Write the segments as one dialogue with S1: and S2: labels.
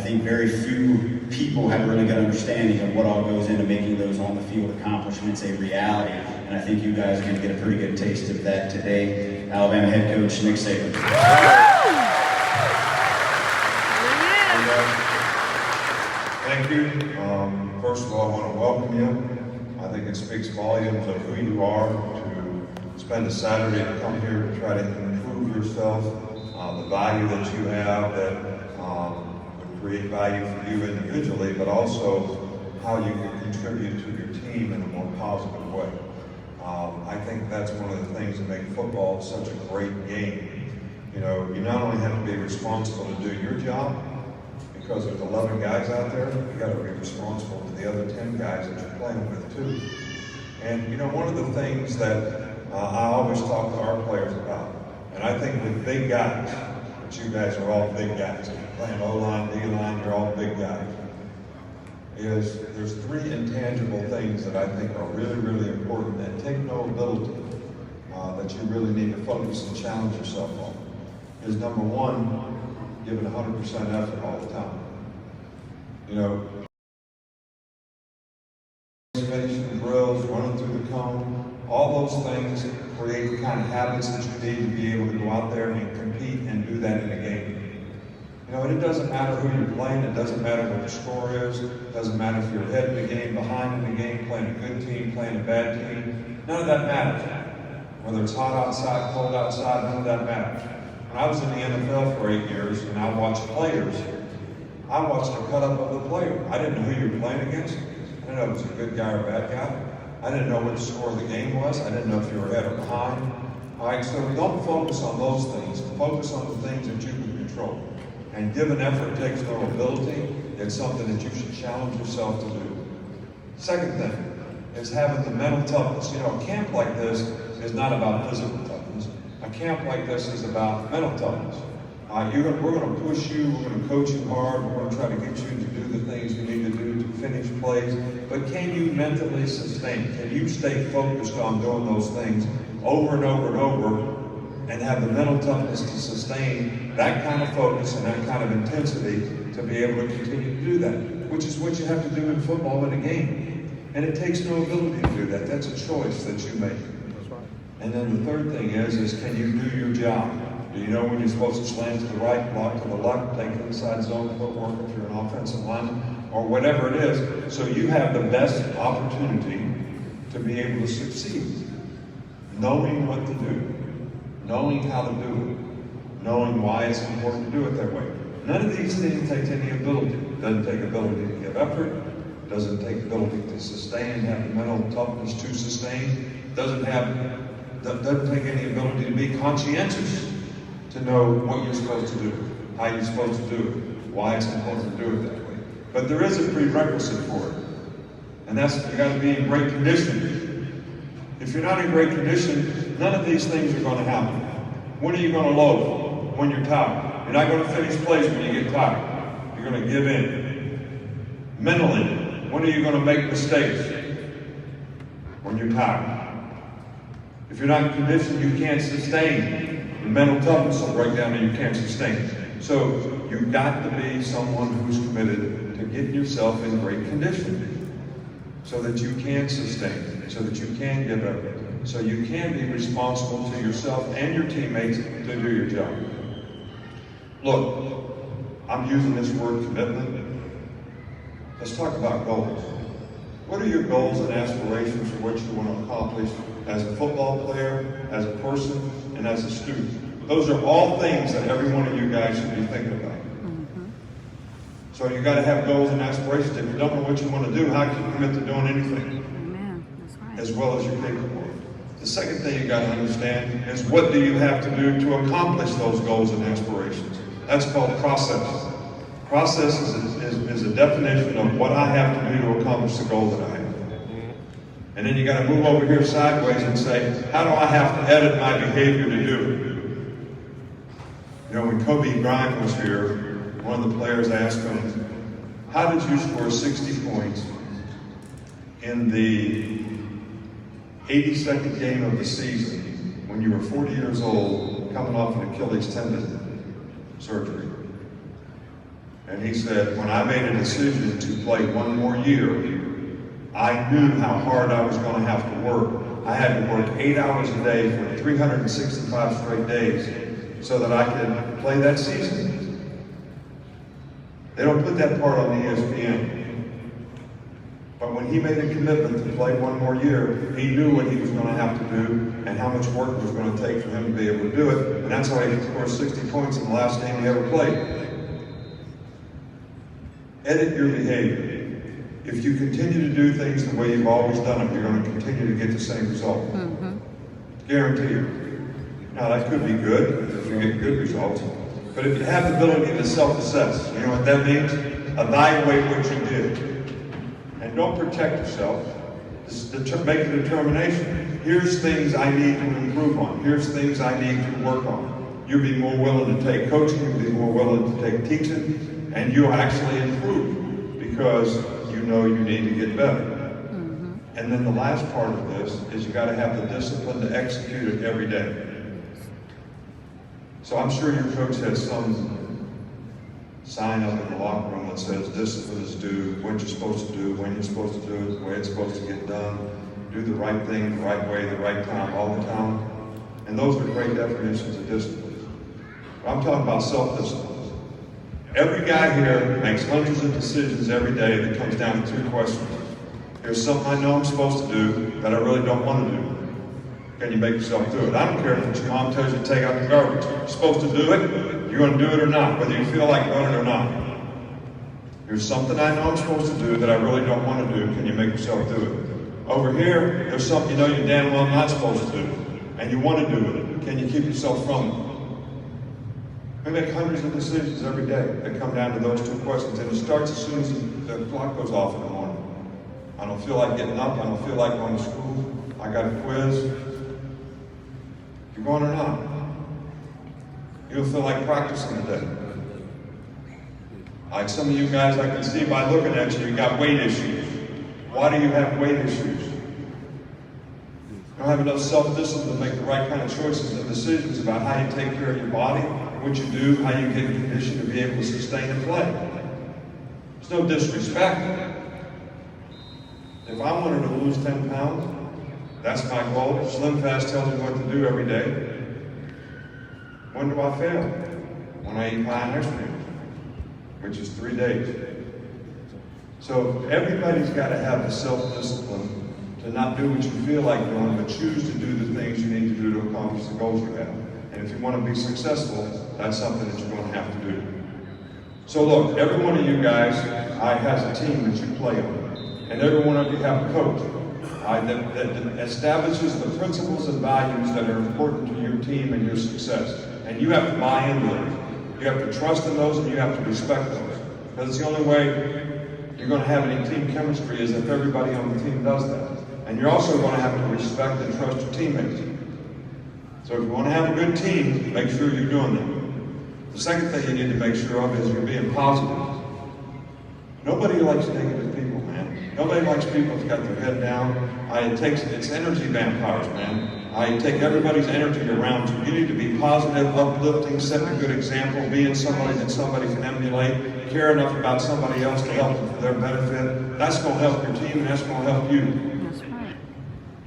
S1: think very few people have a really good understanding of what all goes into making those on-the-field accomplishments a reality. And I think you guys are going to get a pretty good taste of that today. Alabama head coach Nick Saban.
S2: Thank you. First of all, I want to welcome you. I think it speaks volumes of who you are to spend a Saturday to come here to try to improve yourself, the value that you have that would create value for you individually, but also how you can contribute to your team in a more positive way. I think that's one of the things that make football such a great game. You know, you not only have to be responsible to do your job, because there's 11 guys out there, you got to be responsible to the other 10 guys that you're playing with too. And you know, one of the things that I always talk to our players about, and I think with big guys, but you guys are all big guys, you're playing O-line, D-line, you're all big guys, is there's three intangible things that I think are really, really important and take no ability that you really need to focus and challenge yourself on. Is number one, giving 100% effort all the time. You know, finishing drills, running through the cone, all those things create the kind of habits that you need to be able to go out there and compete and do that in a game. You know, and it doesn't matter who you're playing, it doesn't matter what the score is, it doesn't matter if you're ahead in the game, behind in the game, playing a good team, playing a bad team, none of that matters. Whether it's hot outside, cold outside, none of that matters. When I was in the NFL for 8 years and I watched players, I watched the cut up of the player. I didn't know who you were playing against. I didn't know if it was a good guy or a bad guy. I didn't know what the score of the game was. I didn't know if you were ahead or behind. All right, so don't focus on those things. Focus on the things that you can control. And given effort takes no ability, it's something that you should challenge yourself to do. Second thing is having the mental toughness. You know, a camp like this is not about physical toughness. A camp like this is about mental toughness. We're going to push you, we're going to coach you hard, we're going to try to get you to do the things you need to do to finish plays, but can you mentally sustain? Can you stay focused on doing those things over and over and over and have the mental toughness to sustain that kind of focus and that kind of intensity to be able to continue to do that, which is what you have to do in football in a game. And it takes no ability to do that. That's a choice that you make. And then the third thing is can you do your job? Do you know when you're supposed to slant to the right, block to the left, take inside zone footwork if you're an offensive lineman, or whatever it is, so you have the best opportunity to be able to succeed. Knowing what to do, knowing how to do it, knowing why it's important to do it that way. None of these things take any ability. It doesn't take ability to give effort, it doesn't take ability to sustain, have the mental toughness to sustain, it doesn't take any ability to be conscientious, to know what you're supposed to do, how you're supposed to do it, why it's important to do it that way. But there is a prerequisite for it, and that's you got to be in great condition. If you're not in great condition, none of these things are going to happen. When are you going to load? When you're tired. You're not going to finish plays when you get tired. You're going to give in. Mentally, when are you going to make mistakes? When you're tired. If you're not in condition, you can't sustain. The mental toughness will break down and you can't sustain. So you've got to be someone who's committed to getting yourself in great condition so that you can sustain, so that you can give effort, so you can be responsible to yourself and your teammates to do your job. Look, I'm using this word commitment. Let's talk about goals. What are your goals and aspirations for what you want to accomplish as a football player, as a person, and as a student? Those are all things that every one of you guys should be thinking about. So you got to have goals and aspirations. If you don't know what you want to do, how can you commit to doing anything?
S3: Amen. That's right.
S2: As well as you're capable of. The second thing you got to understand is what do you have to do to accomplish those goals and aspirations? That's called process. Process is a definition of what I have to do to accomplish the goal that I have. And then you got to move over here sideways and say, how do I have to edit my behavior to do it? You know, when Kobe Bryant was here, one of the players asked him, how did you score 60 points in the 82nd game of the season when you were 40 years old, coming off an Achilles tendon surgery? And he said, when I made a decision to play one more year, I knew how hard I was going to have to work. I had to work 8 hours a day for 365 straight days so that I could play that season. They don't put that part on ESPN. But when he made a commitment to play one more year, he knew what he was going to have to do and how much work it was going to take for him to be able to do it. And that's why he scored 60 points in the last game he ever played. Edit your behavior. If you continue to do things the way you've always done them, you're going to continue to get the same result. Guarantee you. Now that could be good if you get good results. But if you have the ability to self-assess, you know what that means? Evaluate what you did. And don't protect yourself. Make a determination. Here's things I need to improve on. Here's things I need to work on. You'll be more willing to take coaching, you'll be more willing to take teaching, and you'll actually improve because you know you need to get better. And then the last part of this is you got to have the discipline to execute it every day. So I'm sure your coach has some sign up in the locker room that says discipline is due, what you're supposed to do, when you're supposed to do it, the way it's supposed to get done, do the right thing, the right way, the right time, all the time. And those are great definitions of discipline. But I'm talking about self-discipline. Every guy here makes hundreds of decisions every day that comes down to 2 questions. Here's something I know I'm supposed to do that I really don't want to do. Can you make yourself do it? I don't care if your mom tells you to take out the garbage. You're supposed to do it, you're going to do it or not, whether you feel like doing it or not. Here's something I know I'm supposed to do that I really don't want to do. Can you make yourself do it? Over here, there's something you know you're damn well not supposed to do, and you want to do it. Can you keep yourself from it? We make hundreds of decisions every day that come down to those 2 questions, and it starts as soon as the clock goes off in the morning. I don't feel like getting up. I don't feel like going to school. I got a quiz. You're going or not? You don't feel like practicing today. Like some of you guys, I can see by looking at you, you got weight issues. Why do you have weight issues? You don't have enough self-discipline to make the right kind of choices and decisions about how you take care of your body, what you do, how you get in condition to be able to sustain and play. There's no disrespect. If I wanted to lose 10 pounds, that's my goal. Slim Fast tells me what to do every day. When do I fail? When I eat pie and ice cream, which is 3 days. So everybody's got to have the self-discipline to not do what you feel like doing, but choose to do the things you need to do to accomplish the goals you have. And if you want to be successful, that's something that you're going to have to do. So look, every one of you guys has a team that you play on. And every one of you have a coach that establishes the principles and values that are important to your team and your success. And you have to buy into those. You have to trust in those and you have to respect those. Because it's the only way you're going to have any team chemistry is if everybody on the team does that. And you're also going to have to respect and trust your teammates. So if you want to have a good team, make sure you're doing that. The second thing you need to make sure of is you're being positive. Nobody likes negative people, man. Nobody likes people who've got their head down. It's energy vampires, man. I take everybody's energy around you. You need to be positive, uplifting, setting a good example, being somebody that somebody can emulate, care enough about somebody else to help them for their benefit. That's going to help your team and that's going to help you.
S3: That's right.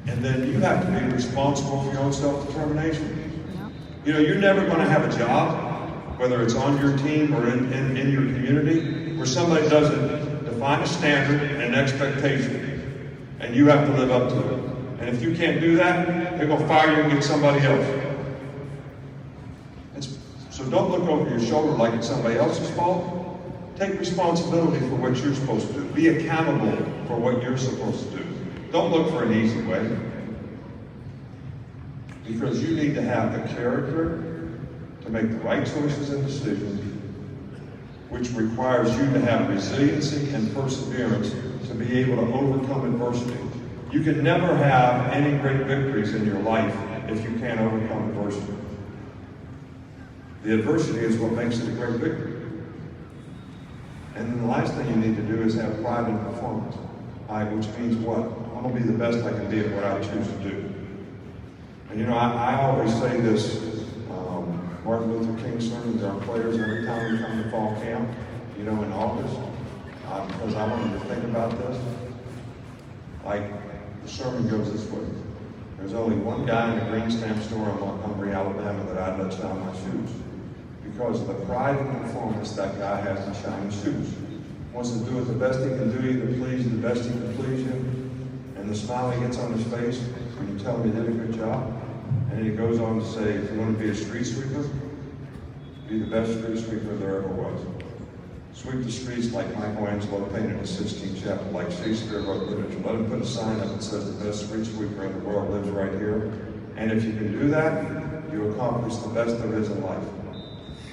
S2: And then you have to be responsible for your own self-determination. Yep. You know, you're never going to have a job, whether it's on your team or in your community, where somebody doesn't define a standard and an expectation, and you have to live up to it. And if you can't do that, they're going to fire you and get somebody else. So don't look over your shoulder like it's somebody else's fault. Take responsibility for what you're supposed to do. Be accountable for what you're supposed to do. Don't look for an easy way. Because you need to have the character to make the right choices and decisions, which requires you to have resiliency and perseverance to be able to overcome adversity. You can never have any great victories in your life if you can't overcome adversity. The adversity is what makes it a great victory. And then the last thing you need to do is have pride in performance, which means what? I'm going to be the best I can be at what I choose to do. And you know, I always say this, Martin Luther King sermon to our players every time we come to fall camp. you know, in August, because I wanted to think about this. Like, the sermon goes this way. There's only one guy in a green stamp store in Montgomery, Alabama that I'd let shine my shoes. Because of the pride and performance that guy has in shining shoes. Wants to do it the best he can do you, to please you the best he can please you. And the smile he gets on his face when you tell him he did a good job. And then he goes on to say, if you want to be a street sweeper, be the best street sweeper there ever was. Sweep the streets like Michelangelo painted the Sistine Chapel, like Shakespeare wrote literature. Let him put a sign up that says the best street sweeper in the world lives right here. And if you can do that, you accomplish the best there is in life.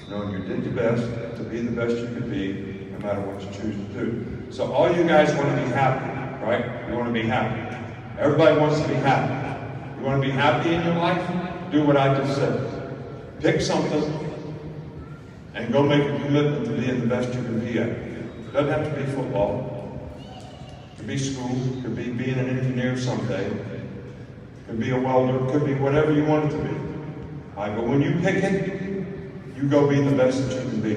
S2: Knowing you did your best to be the best you could be, no matter what you choose to do. So all you guys want to be happy, right? You want to be happy. Everybody wants to be happy. You want to be happy in your life? Do what I just said. Pick something and go make a commitment to being the best you can be at. It doesn't have to be football. It could be school. It could be being an engineer someday. It could be a welder. It could be whatever you want it to be. All right, but when you pick it, you go be the best that you can be.